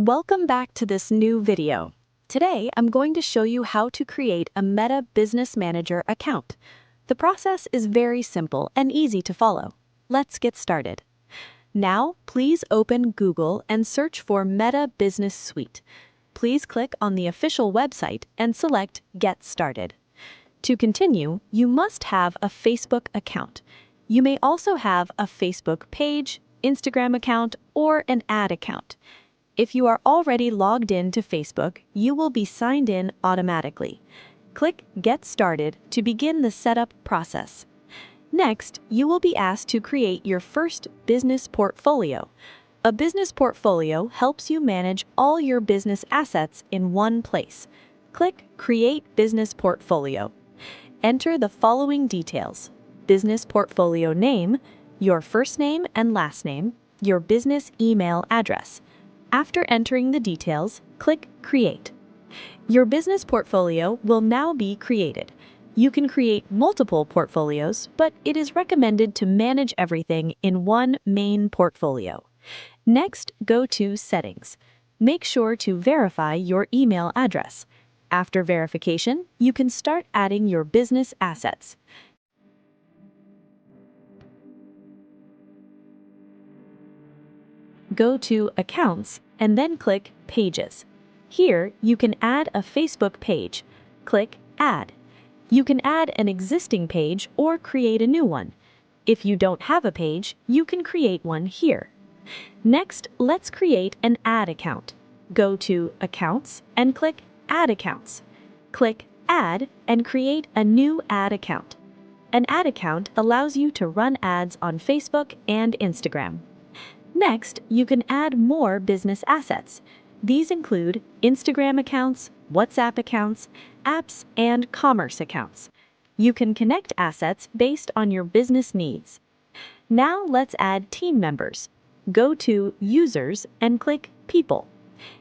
Welcome back to this new video. Today, I'm going to show you how to create a Meta Business Manager account. The process is very simple and easy to follow. Let's get started. Now, please open Google and search for Meta Business Suite. Please click on the official website and select Get Started. To continue, you must have a Facebook account. You may also have a Facebook page, Instagram account, or an ad account. If you are already logged in to Facebook, you will be signed in automatically. Click Get Started to begin the setup process. Next, you will be asked to create your first business portfolio. A business portfolio helps you manage all your business assets in one place. Click Create Business Portfolio. Enter the following details: business portfolio name, your first name and last name, your business email address. After entering the details, click Create. Your business portfolio will now be created. You can create multiple portfolios, but it is recommended to manage everything in one main portfolio. Next, go to Settings. Make sure to verify your email address. After verification, you can start adding your business assets. Go to Accounts and then click Pages. Here, you can add a Facebook page. Click Add. You can add an existing page or create a new one. If you don't have a page, you can create one here. Next, let's create an ad account. Go to Accounts and click Add Accounts. Click Add and create a new ad account. An ad account allows you to run ads on Facebook and Instagram. Next, you can add more business assets. These include Instagram accounts, WhatsApp accounts, apps, and commerce accounts. You can connect assets based on your business needs. Now let's add team members. Go to Users and click People.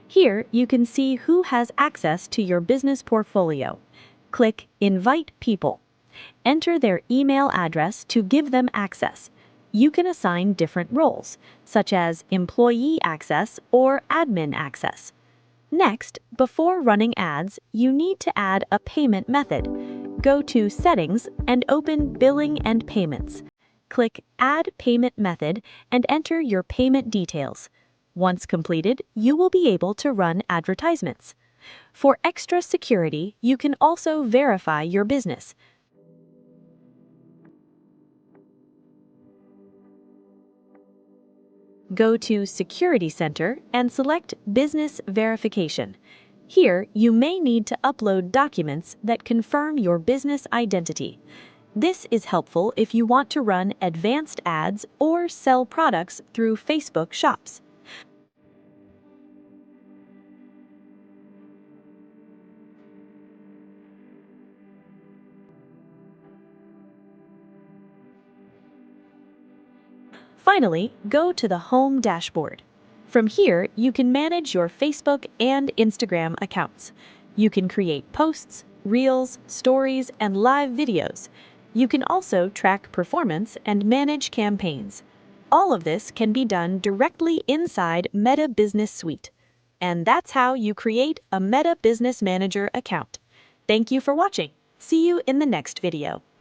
Here you can see who has access to your business portfolio. Click Invite People. Enter their email address to give them access. You can assign different roles, such as employee access or admin access. Next, before running ads, you need to add a payment method. Go to Settings and open Billing and Payments. Click Add Payment Method and enter your payment details. Once completed, you will be able to run advertisements. For extra security, you can also verify your business. Go to Security Center and select Business Verification. Here, you may need to upload documents that confirm your business identity. This is helpful if you want to run advanced ads or sell products through Facebook Shops. Finally, go to the Home dashboard. From here, you can manage your Facebook and Instagram accounts. You can create posts, reels, stories, and live videos. You can also track performance and manage campaigns. All of this can be done directly inside Meta Business Suite. And that's how you create a Meta Business Manager account. Thank you for watching. See you in the next video.